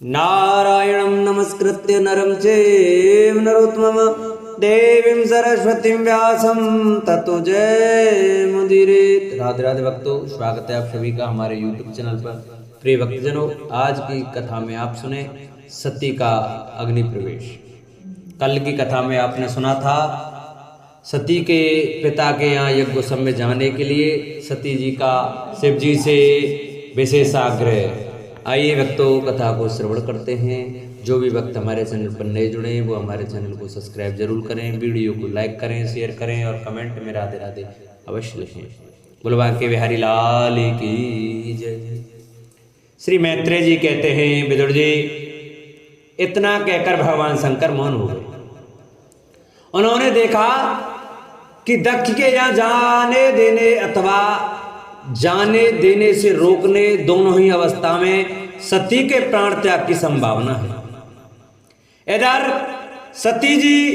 नारायणं नमस्कृत्य नरं चैव नरोत्तमं देवीं सरस्वतीं व्यासं ततो जयमुदीरयेत्। राधे राधे भक्तों, स्वागत है आप सभी का हमारे YouTube चैनल पर। प्रिय भक्तजनों, आज की कथा में आप सुने सती का अग्नि प्रवेश। कल की कथा में आपने सुना था सती के पिता के यहाँ यज्ञोत्सव में जाने के लिए सती जी का शिव जी से विशेष आग्रह। आइए भक्तों, कथा को श्रवण करते हैं। जो भी भक्त हमारे चैनल पर नए जुड़े हैं वो हमारे चैनल को सब्सक्राइब जरूर करें, वीडियो को लाइक करें, शेयर करें और कमेंट में राधे राधे अवश्य लिखें। बोलो बांके बिहारी लाल की जय। श्री मैत्रेय जी कहते हैं, विदुर जी, इतना कहकर भगवान शंकर मौन हो गए। उन्होंने देखा कि दक्ष के यहाँ जाने देने अथवा जाने देने से रोकने दोनों ही अवस्था में सती के प्राण त्याग की संभावना है। इधर सती जी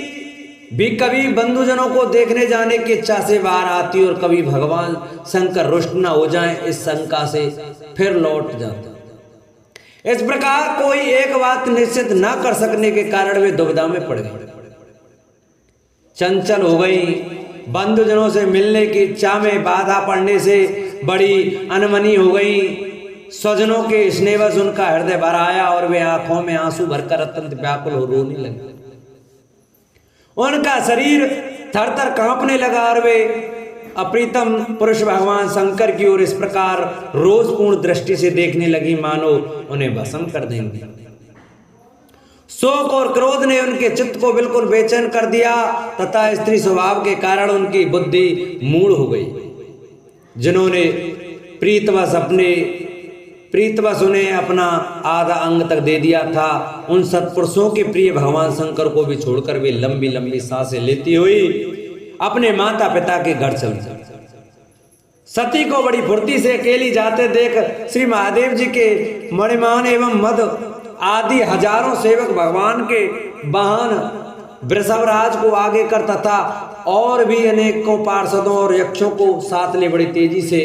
भी कभी बंधुजनों को देखने जाने की इच्छा से बाहर आती और कभी भगवान शंकर रुष्ट न हो जाएं इस शंका से फिर लौट जाते। इस प्रकार कोई एक बात निश्चित न कर सकने के कारण वे दुविधा में पड़ गए, चंचल हो गई। बंधुजनों से मिलने की इच्छा में बाधा पड़ने से बड़ी अनमनी हो गई। स्वजनों के स्नेहवश उनका हृदय भर आया और वे आंखों में आंसू भरकर अत्यंत व्याकुल हो रोने लगे। उनका शरीर थर थर कांपने लगा और वे अप्रीतम पुरुष भगवान शंकर की ओर इस प्रकार रोषपूर्ण दृष्टि से देखने लगी मानो उन्हें भस्म कर देंगे। शोक और क्रोध ने उनके चित्त को बिल्कुल बेचैन कर दिया तथा स्त्री स्वभाव के कारण उनकी बुद्धि मूढ़ हो गई। जिन्होंने प्रीतवश उन्हें अपना आधा अंग तक दे दिया था, उन सत्पुरुषों के प्रिय भगवान शंकर को भी छोड़कर वे लंबी लंबी सांसें लेती हुई अपने माता पिता के घर चल गई। सती को बड़ी फुर्ती से अकेली जाते देख श्री महादेव जी के मणिमान एवं मद आदि हजारों सेवक भगवान के वाहन वृषभराज को आगे कर तथा और भी अनेकों पार्षदों और यक्षों को साथ ले बड़ी तेजी से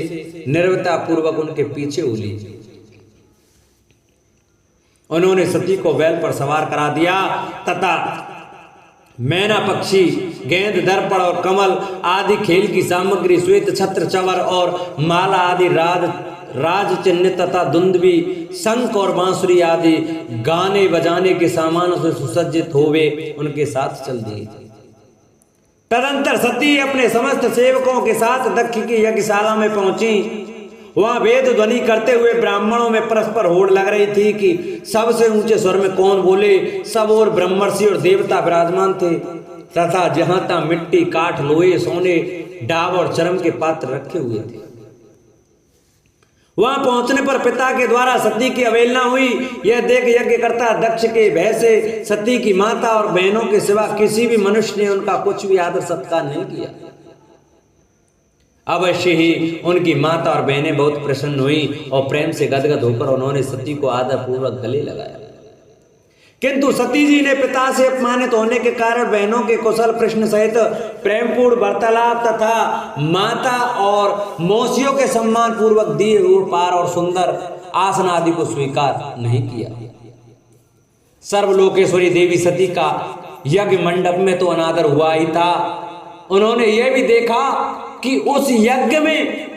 निर्भयता पूर्वक उनके पीछे उली। उन्होंने सती को बैल पर सवार करा दिया तथा मैना पक्षी, गेंद, दर्पण और कमल आदि खेल की सामग्री, श्वेत छत्र, चवर और माला आदि राज चिन्ह तथा दुंदुभी, शंख और बांसुरी आदि गाने बजाने के सामानों से सुसज्जित होवे उनके साथ चल दिए। तदंतर सती अपने समस्त सेवकों के साथ दक्ष की यज्ञशाला में पहुंची। वहां वेद ध्वनि करते हुए ब्राह्मणों में परस्पर होड़ लग रही थी कि सबसे ऊंचे स्वर में कौन बोले। सब और ब्रह्मर्षि और देवता विराजमान थे तथा जहां तहां मिट्टी, काठ, लोहे, सोने, डाब और चरम के पात्र रखे हुए थे। वहां पहुंचने पर पिता के द्वारा सती की अवहेलना हुई। यह देख यज्ञकर्ता दक्ष के भय से सती की माता और बहनों के सिवा किसी भी मनुष्य ने उनका कुछ भी आदर सत्कार नहीं किया। अवश्य ही उनकी माता और बहनें बहुत प्रसन्न हुई और प्रेम से गदगद होकर उन्होंने सती को आदर पूर्वक गले लगाया। किंतु सती जी ने पिता से अपमानित होने के कारण बहनों के कुशल प्रश्न सहित प्रेमपूर्ण वार्तालाप तथा माता और मौसियों के सम्मान पूर्वक दिए हुए पार और सुंदर आसन आदि को स्वीकार नहीं किया। सर्वलोकेश्वरी देवी सती का यज्ञ मंडप में तो अनादर हुआ ही था, उन्होंने यह भी देखा कि उस यज्ञ में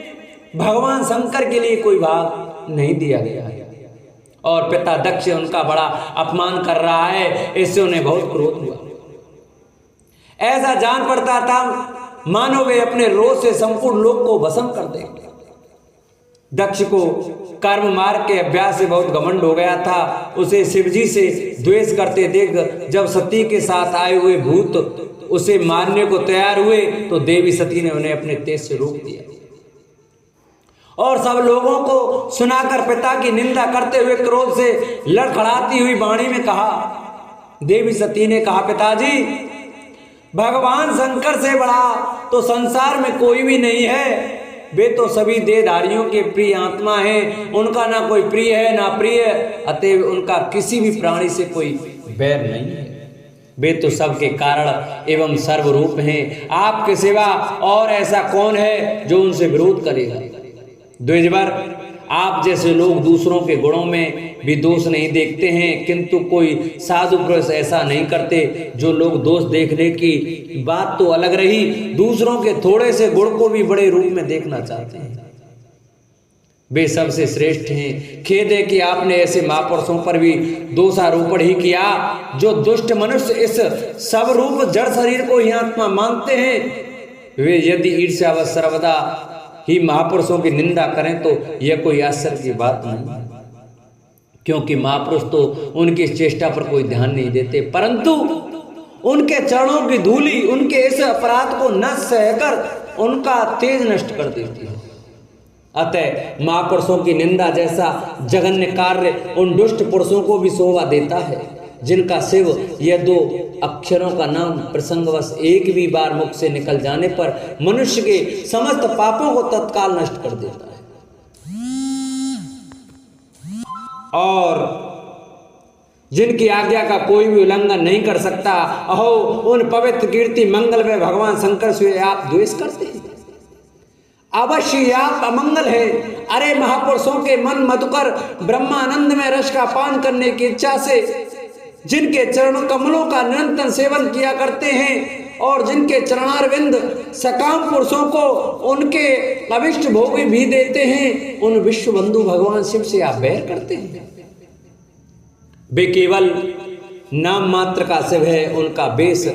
भगवान शंकर के लिए कोई भाग नहीं दिया गया है और पिता दक्ष उनका बड़ा अपमान कर रहा है। इससे उन्हें बहुत क्रोध हुआ। ऐसा जान पड़ता था मानो वे अपने रोष से संपूर्ण लोक को भस्म कर देंगे। दक्ष को कर्म मार्ग के अभ्यास से बहुत घमंड हो गया था। उसे शिवजी से द्वेष करते देख जब सती के साथ आए हुए भूत उसे मारने को तैयार हुए तो देवी सती ने उन्हें अपने तेज से रोक दिया और सब लोगों को सुनाकर पिता की निंदा करते हुए क्रोध से लड़खड़ाती हुई वाणी में कहा। देवी सती ने कहा, पिताजी, भगवान शंकर से बड़ा तो संसार में कोई भी नहीं है। वे तो सभी देहधारियों के प्रिय आत्मा हैं, उनका ना कोई प्रिय है ना प्रिय, अतएव उनका किसी भी प्राणी से कोई बैर नहीं है। वे तो सबके कारण एवं सर्वरूप हैं। आपके सिवा और ऐसा कौन है जो उनसे विरोध करेगा। द्विजवर, आप जैसे लोग दूसरों के गुणों में भी दोष नहीं देखते हैं, किंतु कोई साधु पुरुष ऐसा नहीं करते। जो लोग दोष देखने की बात तो अलग रही, दूसरों के थोड़े से गुण को भी बड़े रूप में देखना चाहते हैं, वे सबसे श्रेष्ठ हैं। खेद है कि आपने ऐसे महापुरुषों पर भी दोषारोपण ही किया। जो दुष्ट मनुष्य इस सब रूप जड़ शरीर को ही आत्मा मानते हैं, वे यदि ईर्ष्या सर्वदा ही महापुरुषों की निंदा करें तो यह कोई आश्चर्य की बात नहीं, क्योंकि महापुरुष तो उनकी इस चेष्टा पर कोई ध्यान नहीं देते, परंतु उनके चरणों की धूलि उनके इस अपराध को न सहकर उनका तेज नष्ट कर देती है। अतः महापुरुषों की निंदा जैसा जघन्य कार्य उन दुष्ट पुरुषों को भी शोभा देता है, जिनका शिव यह 2 अक्षरों का नाम प्रसंगवश एक भी बार मुख से निकल जाने पर मनुष्य के समस्त पापों को तत्काल नष्ट कर देता है। और जिनकी आज्ञा का कोई भी उल्लंघन नहीं कर सकता, अहो उन पवित्र कीर्ति मंगल में भगवान शंकर से आप द्वेष करते हैं। अवश्य आप अमंगल है। अरे महापुरुषों के मन मधुकर ब्रह्मानंद में रस का पान करने की इच्छा से जिनके चरण कमलों का निरंतर सेवन किया करते हैं और जिनके चरणारविंद सकाम पुरुषों को उनके अभिष्ट भोग भी देते हैं, उन विश्व बंधु भगवान शिव से आप बैर करते हैं। वे केवल नाम मात्र का शिव है, उनका बेस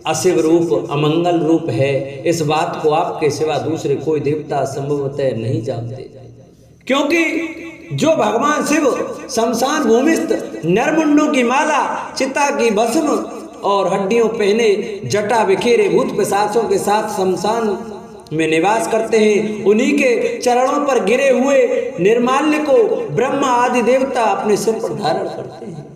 अशिव रूप अमंगल रूप है। इस बात को आपके सिवा दूसरे कोई देवता संभवतः नहीं जानते, क्योंकि जो भगवान शिव शमशान भूमिस्थ नरमुंडों की माला, चिता की भस्म और हड्डियों पहने जटा बिखेरे भूत पिशाचों के साथ शमशान में निवास करते हैं, उन्हीं के चरणों पर गिरे हुए निर्माल्य को ब्रह्मा आदि देवता अपने सिर पर धारण करते हैं।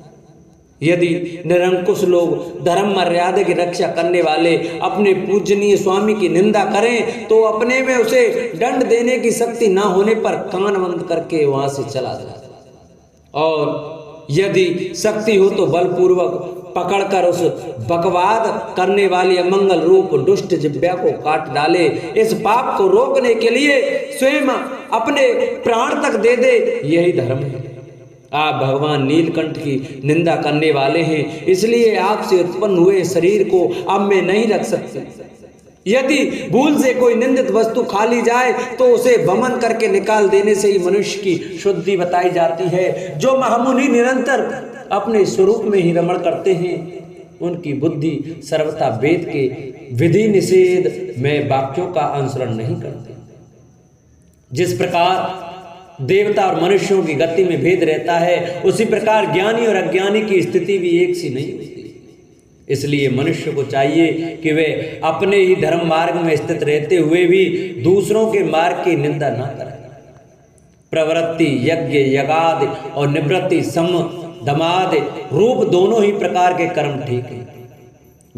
यदि निरंकुश लोग धर्म मर्यादा की रक्षा करने वाले अपने पूजनीय स्वामी की निंदा करें तो अपने में उसे दंड देने की शक्ति ना होने पर कान बंद करके वहां से चला जाए, और यदि शक्ति हो तो बलपूर्वक पकड़कर उस बकवाद करने वाली अमंगल रूप दुष्ट जिह्वा को काट डाले। इस पाप को रोकने के लिए स्वयं अपने प्राण तक दे दे, यही धर्म है। आप भगवान नीलकंठ की निंदा करने वाले हैं, इसलिए आपसे उत्पन्न हुए शरीर को अब मैं नहीं रख सकती। यदि भूल से कोई निंदित वस्तु खा ली जाए तो उसे वमन करके निकाल देने से ही मनुष्य की शुद्धि बताई जाती है। जो महामुनि निरंतर अपने स्वरूप में ही रमण करते हैं, उनकी बुद्धि सर्वथा वेद के विधि निषेध में वाक्यों का अनुसरण नहीं करती। जिस प्रकार देवता और मनुष्यों की गति में भेद रहता है, उसी प्रकार ज्ञानी और अज्ञानी की स्थिति भी एक सी नहीं होती। इसलिए मनुष्य को चाहिए कि वे अपने ही धर्म मार्ग में स्थित रहते हुए भी दूसरों के मार्ग की निंदा न करें। प्रवृत्ति यज्ञ यगादि और निवृत्ति सम दमादि रूप दोनों ही प्रकार के कर्म ठीक है।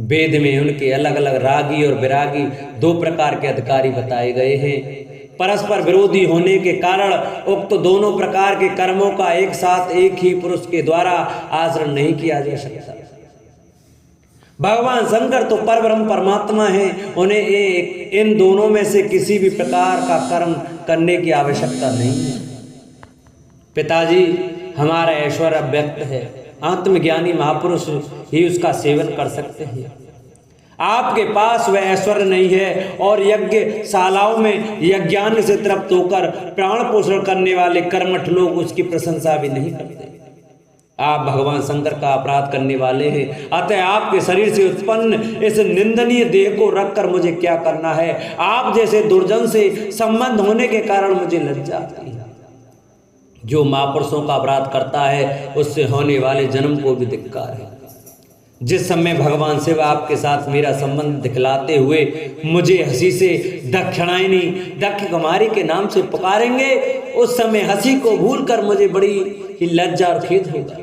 वेद में उनके अलग अलग रागी और विरागी 2 प्रकार के अधिकारी बताए गए हैं। परस्पर विरोधी होने के कारण उक्त दोनों प्रकार के कर्मों का एक साथ एक ही पुरुष के द्वारा आचरण नहीं किया जा सकता। भगवान शंकर तो परब्रह्म परमात्मा हैं, उन्हें इन दोनों में से किसी भी प्रकार का कर्म करने की आवश्यकता नहीं है। पिताजी, हमारा ऐश्वर्य व्यक्त है, आत्मज्ञानी महापुरुष ही उसका सेवन कर सकते हैं। आपके पास वह ऐश्वर्य नहीं है और यज्ञशालाओं में यज्ञान से तृप्त होकर प्राण पोषण करने वाले कर्मठ लोग उसकी प्रशंसा भी नहीं करते। आप भगवान शंकर का अपराध करने वाले हैं, अतः आपके शरीर से उत्पन्न इस निंदनीय देह को रखकर मुझे क्या करना है। आप जैसे दुर्जन से संबंध होने के कारण मुझे लज्जा आती है। जो महापुरुषों का अपराध करता है उससे होने वाले जन्म को भी धिक्कार है। जिस समय भगवान शिव आपके साथ मेरा संबंध दिखलाते हुए मुझे हंसी से दक्षिणायनी दक्ष कुमारी के नाम से पुकारेंगे, उस समय हंसी को भूलकर मुझे बड़ी ही लज्जा और खेद होगा।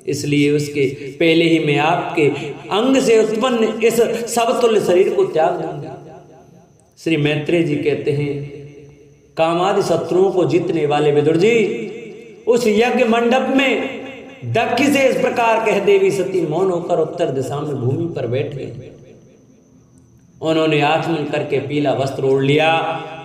इसलिए उसके पहले ही मैं आपके अंग से उत्पन्न इस समतुल्य शरीर को त्याग दूंगा। श्री मैत्रेय जी कहते हैं, कामादि शत्रुओं को जीतने वाले विदुर जी, उस यज्ञ मंडप में दक्ष से इस प्रकार कह देवी सती मौन होकर उत्तर दिशा में भूमि पर बैठ गए। उन्होंने आचमन करके पीला वस्त्र ओढ़ लिया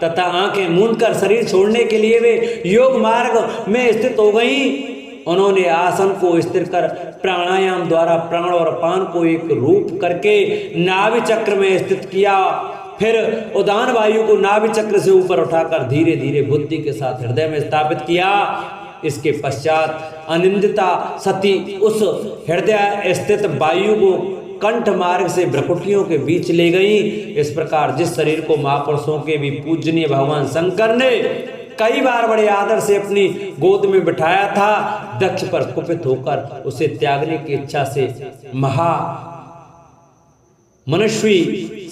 तथा आंखें मूंदकर शरीर छोड़ने के लिए वे योग मार्ग में स्थित हो गईं। उन्होंने आसन को स्थिर कर प्राणायाम द्वारा प्राण और अपान को एक रूप करके नाभि चक्र में स्थित किया। फिर उदान वायु को नाभि चक्र से ऊपर उठाकर धीरे धीरे बुद्धि के साथ हृदय में स्थापित किया। इसके पश्चात अनिंदिता सती उस हृदय स्थित वायु को कंठ मार्ग से भ्रकुटियों के बीच ले गई। इस प्रकार जिस शरीर को महापुरुषों के भी पूजनीय भगवान शंकर ने कई बार बड़े आदर से अपनी गोद में बिठाया था, दक्ष पर कुपित होकर उसे त्यागने की इच्छा से मनस्वी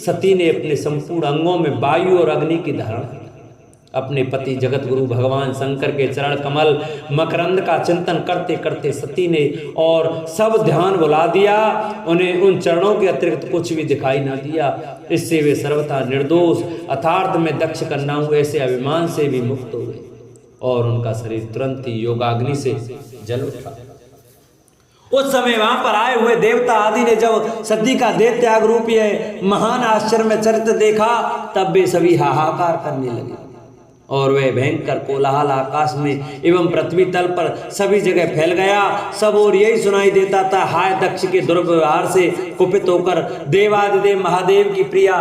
सती ने अपने संपूर्ण अंगों में वायु और अग्नि की धारण की। अपने पति जगत गुरु भगवान शंकर के चरण कमल मकरंद का चिंतन करते करते सती ने और सब ध्यान भुला दिया। उन्हें उन चरणों के अतिरिक्त कुछ भी दिखाई न दिया। इससे वे सर्वथा निर्दोष अर्थार्थ में दक्ष कन्या हुए ऐसे अभिमान से भी मुक्त हो गए और उनका शरीर तुरंत ही योगाग्नि से जल उठा। उस समय वहां पर आए हुए देवता आदि ने जब सती का देह त्याग रूपी महान आश्चर्य में चरित्र देखा, तब वे सभी हाहाकार करने लगे और वह भयंकर कोलाहल आकाश में एवं पृथ्वी तल पर सभी जगह फैल गया। सब और यही सुनाई देता था, हाय दक्ष के दुर्व्यवहार से कुपित होकर देवादिदेव महादेव की प्रिया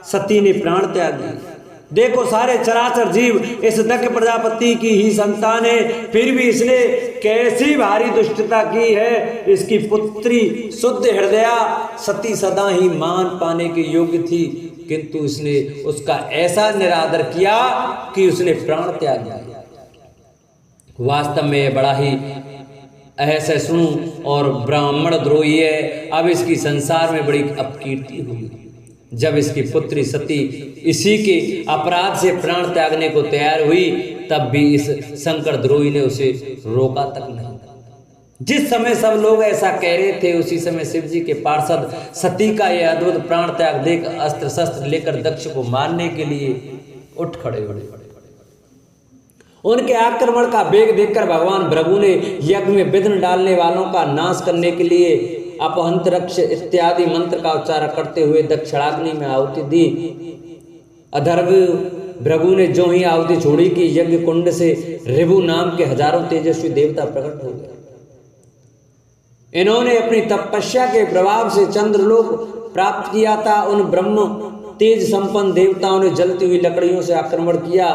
सती ने प्राण त्याग दिया। देखो सारे चराचर जीव इस दक्ष प्रजापति की ही संतान है, फिर भी इसने कैसी भारी दुष्टता की है। इसकी पुत्री शुद्ध हृदया सती सदा ही मान पाने के योग्य थी, किंतु उसने उसका ऐसा निरादर किया कि उसने प्राण त्याग दिया। वास्तव में बड़ा ही असहिष्णु और ब्राह्मण द्रोही है। अब इसकी संसार में बड़ी अपकीर्ति हुई। जब इसकी पुत्री सती इसी के अपराध से प्राण त्यागने को तैयार हुई, तब भी इस शंकर द्रोही ने उसे रोका तक नहीं। जिस समय सब लोग ऐसा कह रहे थे, उसी समय शिव जी के पार्षद सती का यह अद्भुत प्राण त्याग देख अस्त्र शस्त्र लेकर दक्ष को मारने के लिए उठ खड़े हुए। उनके आक्रमण का वेग देखकर भगवान भृगु ने यज्ञ में विघ्न डालने वालों का नाश करने के लिए अपहंतरक्ष इत्यादि मंत्र का उच्चारण करते हुए दक्षिणाग्नि में आहुति दी। अधर्व भृगु ने जो ही आहुति छोड़ी कि यज्ञ कुंड से ऋभु नाम के हजारों तेजस्वी देवता प्रकट हो गए। इन्होंने अपनी तपस्या के प्रभाव से चंद्रलोक प्राप्त किया था। उन ब्रह्म तेज संपन्न देवताओं ने जलती हुई लकड़ियों से आक्रमण किया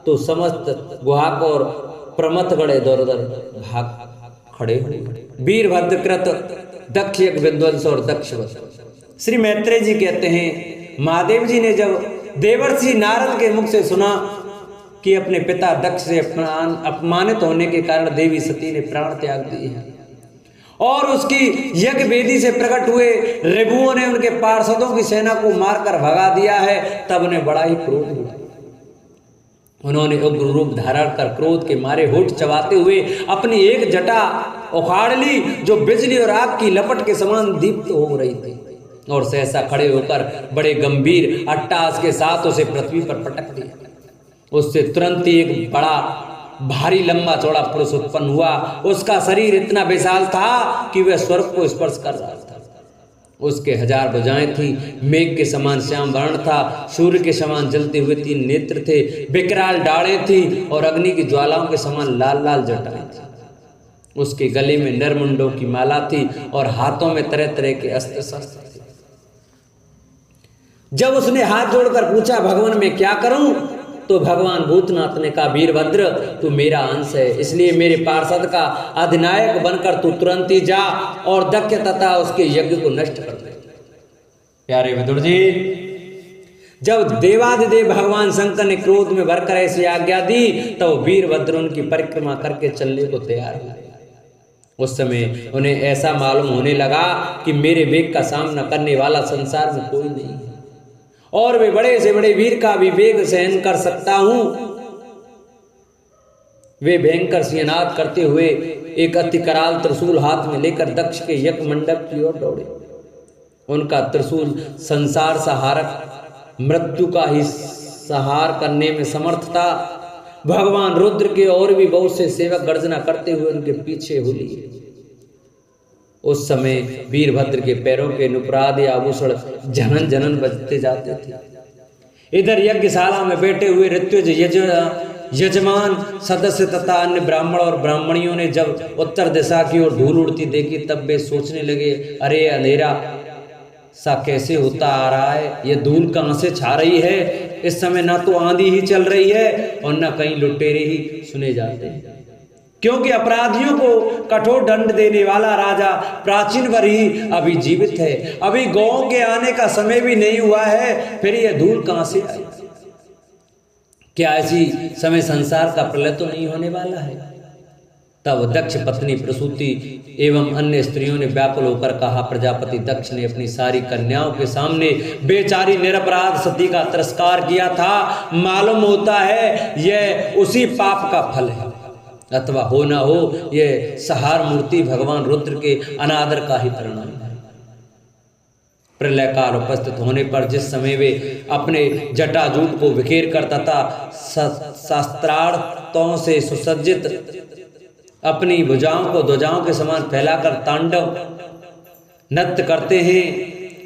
तो समस्त गुहाक और प्रमथगढ़ दौर भाग खड़े हुए। वीरभद्रकृत दक्ष यज्ञ विध्वंस और दक्ष श्री मैत्रेय जी कहते हैं, महादेव जी ने जब देवर्षि नारद के मुख से सुना कि अपने पिता दक्ष से अपमानित होने के कारण देवी सती ने प्राण त्याग दिए हैं और उसकी यज्ञ वेदी से प्रकट हुए ऋभुओं ने उनके पार्षदों की सेना को मारकर भगा दिया है, तब उन्हें बड़ा ही क्रोध हुआ। उन्होंने उग्र रूप धारण कर क्रोध के मारे होठ चबाते हुए अपनी एक जटा उखाड़ ली जो बिजली और आग की लपट के समान दीप्त हो रही थी, और सहसा खड़े होकर बड़े गंभीर अट्टहास के साथ उसे पृथ्वी पर पटक दिया। उससे तुरंत ही एक बड़ा भारी लंबा चौड़ा पुरुष उत्पन्न हुआ। उसका शरीर इतना विशाल था कि वह स्वर्ग को स्पर्श कर रहा था। उसके 1000 भुजाएं थी, मेघ के समान श्याम वर्ण था, सूर्य के समान जलते हुए 3 नेत्र थे, विकराल डाढ़े थी और अग्नि की ज्वालाओं के समान लाल लाल जटाएं थी। उसके गले में नरमुंडों की माला थी और हाथों में तरह तरह के अस्त्र शस्त्र थे। जब उसने हाथ जोड़कर पूछा, भगवान मैं क्या करूं, तो भगवान भूतनाथ ने कहा, वीरभद्र तू मेरा अंश है, इसलिए मेरे पार्षद का अधिनायक बनकर तू तुरंत ही जा और दक्ष तथा उसके यज्ञ को नष्ट कर दे। प्यारे विदुर जी, जब देवादिदेव भगवान शंकर ने क्रोध में भरकर ऐसी आज्ञा दी, तो वीरभद्र उनकी परिक्रमा करके चलने को तैयार हुए। उस समय उन्हें ऐसा मालूम होने लगा कि मेरे वेग का सामना करने वाला संसार में कोई नहीं है और वे बड़े से बड़े वीर का भी वेग सहन कर सकता हूं। वे भयंकर सिंहनाद करते हुए एक अति कराल त्रिशूल हाथ में लेकर दक्ष के यज्ञ मंडप की ओर दौड़े। उनका त्रिशूल संसार संहारक मृत्यु का ही संहार करने में समर्थ था। भगवान रुद्र के और भी बहुत से सेवक गर्जना करते हुए उनके पीछे हो लिए। उस समय वीरभद्र के पैरों के नुपुरादि आभूषण झनन झनन बजते जाते थे। इधर यज्ञशाला में बैठे हुए ऋत्विज यजमान सदस्य तथा अन्य ब्राह्मण और ब्राह्मणियों ने जब उत्तर दिशा की ओर धूल उड़ती देखी तब वे सोचने लगे, अरे अंधेरा सा कैसे होता आ रहा है, यह धूल कहाँ से छा रही है। इस समय ना तो आंधी ही चल रही है और न कहीं लुटेरे ही सुने जाते हैं, क्योंकि अपराधियों को कठोर दंड देने वाला राजा प्राचीन वर ही अभी जीवित है। अभी गौ के आने का समय भी नहीं हुआ है, फिर यह धूल कहां से आई। क्या ऐसी समय संसार का प्रलय तो नहीं होने वाला है। तब दक्ष पत्नी प्रसूति एवं अन्य स्त्रियों ने व्याकुल होकर कहा, प्रजापति दक्ष ने अपनी सारी कन्याओं के सामने बेचारी निरपराध सती का तिरस्कार किया था। मालूम होता है यह उसी पाप का फल है, अथवा हो ना हो यह सहार मूर्ति भगवान रुद्र के अनादर का ही परिणाम है। प्रलय काल उपस्थित होने पर जिस समय वे अपने जटाजूट को बिखेर कर तथा शास्त्रार्थों से सुसज्जित अपनी भुजाओं को ध्वजाओं के समान फैलाकर तांडव नृत्य करते हैं,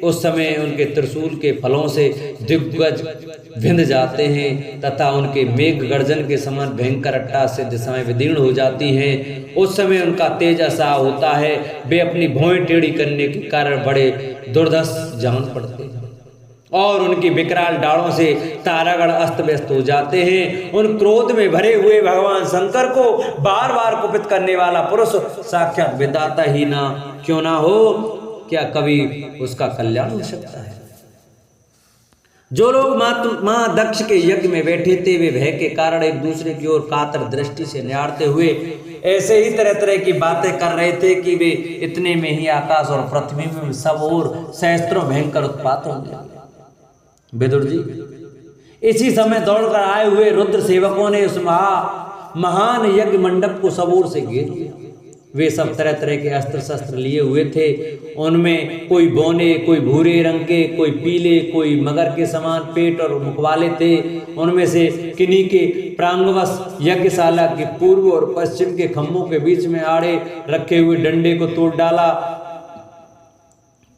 उस समय उनके त्रिशूल के फलों से दिग्गज विंध जाते हैं तथा उनके मेघ गर्जन के समान भयंकर अट्टा से दिशाएं विदीर्ण हो जाती हैं। उस समय उनका तेज ऐसा होता है वे अपनी भौएं टेढ़ी करने के कारण बड़े दुर्धर्ष जान पड़ते हैं और उनकी विकराल डालों से तारागण अस्त व्यस्त हो जाते हैं। उन क्रोध में भरे हुए भगवान शंकर को बार बार कुपित करने वाला पुरुष साक्षात विधाता ही ना क्यों ना हो, क्या कभी उसका कल्याण हो सकता है। जो लोग मां दक्ष के यज्ञ में बैठे थे वे भय के कारण एक दूसरे की ओर कातर दृष्टि से निहारते हुए ऐसे ही तरह तरह की बातें कर रहे थे कि वे इतने में ही आकाश और पृथ्वी में सब ओर सहस्त्रों भयंकर उत्पात होंगे। विदुर जी, इसी समय दौड़कर आए हुए रुद्र सेवकों ने उस महान यज्ञ मंडप को सब ओर से घेर लिया। वे सब तरह तरह के अस्त्र शस्त्र लिए हुए थे। उनमें कोई बौने, कोई भूरे रंग के, कोई पीले, कोई मगर के समान पेट और मुख वाले थे। उनमें से किन्हीं के प्रांगवश यज्ञशाला के पूर्व और पश्चिम के खम्भों के बीच में आड़े रखे हुए डंडे को तोड़ डाला।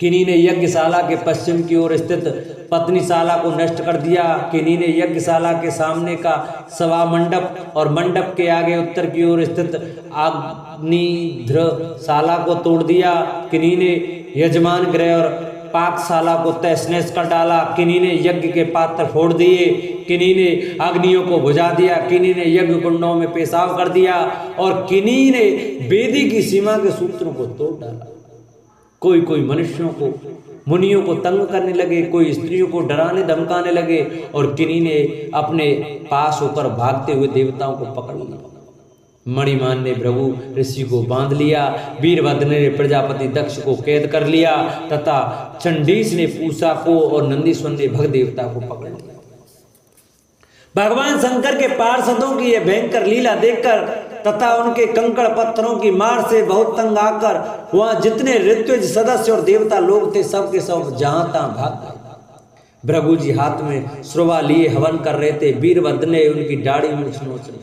किन्हीं ने यज्ञशाला के पश्चिम की ओर स्थित पत्नीशाला को नष्ट कर दिया। किन्हीं ने यज्ञशाला के सामने का सभा मंडप और मंडप के आगे उत्तर की ओर स्थित अग्निध्रशाला को तोड़ दिया। किन्हीं ने यजमान गृह और पाकशाला को तहस नहस कर डाला। किन्हीं ने यज्ञ के पात्र फोड़ दिए। किन्हीं ने अग्नियों को बुझा दिया। किन्हीं ने यज्ञ कुंडों में पेशाब कर दिया और किन्हीं ने वेदी की सीमा के सूत्रों को तोड़ डाला। कोई कोई मनुष्यों को, मुनियों को तंग करने लगे, कोई स्त्रियों को डराने धमकाने लगे और किन्हीं ने अपने पास होकर भागते हुए देवताओं को पकड़ लिया। मणिमान ने भृगु ऋषि को बांध लिया। वीरभद्र ने प्रजापति दक्ष को कैद कर लिया तथा चंडीस ने पूषा को और नंदीश्वर ने भग देवता को पकड़ लिया। भगवान शंकर के पार्षदों की यह भयंकर लीला देखकर तथा उनके कंकड़ पत्थरों की मार से बहुत तंग आकर वहां जितने ऋत्विज सदस्य और देवता लोग थे सब के सब जहां तहां भाग गए। भृगु जी हाथ में श्रुवा लिए हवन कर रहे थे। वीरभद्र ने उनकी दाढ़ी मूछ नोच ली,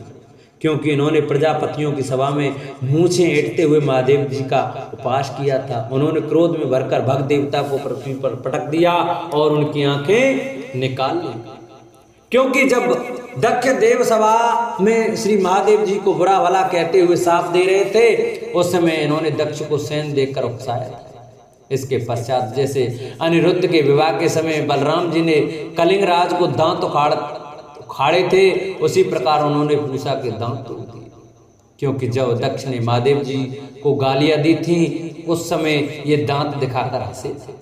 क्योंकि इन्होंने प्रजापतियों की सभा में मूछें ऐंठते हुए महादेव जी का उपास किया था। उन्होंने क्रोध में भरकर भग देवता को पृथ्वी पर पटक दिया और उनकी आंखें निकाल ली, क्योंकि जब दक्ष देव सभा में श्री महादेव जी को बुरा भला कहते हुए साफ दे रहे थे उस समय इन्होंने दक्ष को सैन देकर उकसाया था। इसके पश्चात जैसे अनिरुद्ध के विवाह के समय बलराम जी ने कलिंग राज को दांत उखाड़े थे उसी प्रकार उन्होंने पूषा के दांत तोड़ दिए, क्योंकि जब दक्ष ने महादेव जी को गालियां दी थी उस समय ये दांत दिखाकर हंसे थे।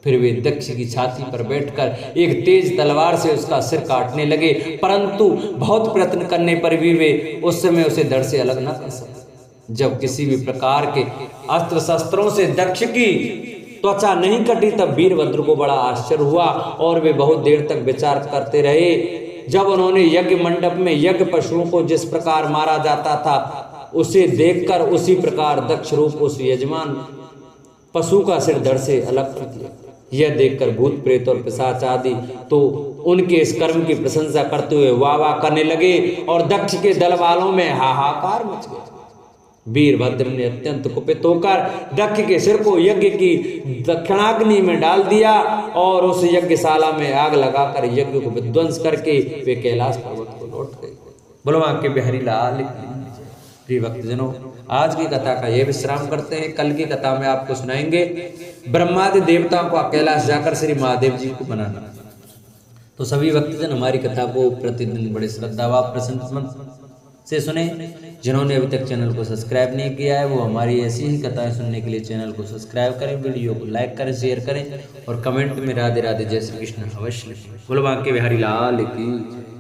फिर वे दक्ष की छाती पर बैठकर एक तेज तलवार से उसका सिर काटने लगे, परंतु बहुत प्रयत्न करने पर भी वे उस समय उसे धड़ से अलग न कर सके। जब किसी भी प्रकार के अस्त्र शस्त्रों से दक्ष की त्वचा नहीं कटी तब वीरभद्र को बड़ा आश्चर्य हुआ और वे बहुत देर तक विचार करते रहे। जब उन्होंने यज्ञ मंडप में यज्ञ पशुओं को जिस प्रकार मारा जाता था उसे देखकर उसी प्रकार दक्ष रूप उस यजमान पशु का सिर धड़ से अलग कर दिया। यह देखकर भूत प्रेत और पिशाच आदि तो उनके इस कर्म की प्रशंसा करते हुए वाह वाह करने लगे और दक्ष के दल वालों में हाहाकार मच गया। वीरभद्र ने अत्यंत कुपित होकर दक्ष के सिर को यज्ञ की दक्षिणाग्नि में डाल दिया और उस यज्ञशाला में आग लगाकर यज्ञ को विध्वंस करके वे कैलाश पर्वत को लौट गए। बोलो वहाँ के बिहारी लाल की जय। प्रिय भक्तजनों, आज की कथा का ये विश्राम करते हैं। कल की कथा में आपको सुनाएंगे ब्रह्मादि देवताओं को कैलाश जाकर श्री महादेव जी को बनाना। तो सभी भक्तजन हमारी कथा को प्रतिदिन बड़े श्रद्धा व प्रसन्न से सुने। जिन्होंने अभी तक चैनल को सब्सक्राइब नहीं किया है वो हमारी ऐसी ही कथाएं सुनने के लिए चैनल को सब्सक्राइब करें, वीडियो को लाइक करें, शेयर करें और कमेंट में राधे राधे जय श्री कृष्ण अवश्य लिखें। बोलो बांके बिहारी लाल की।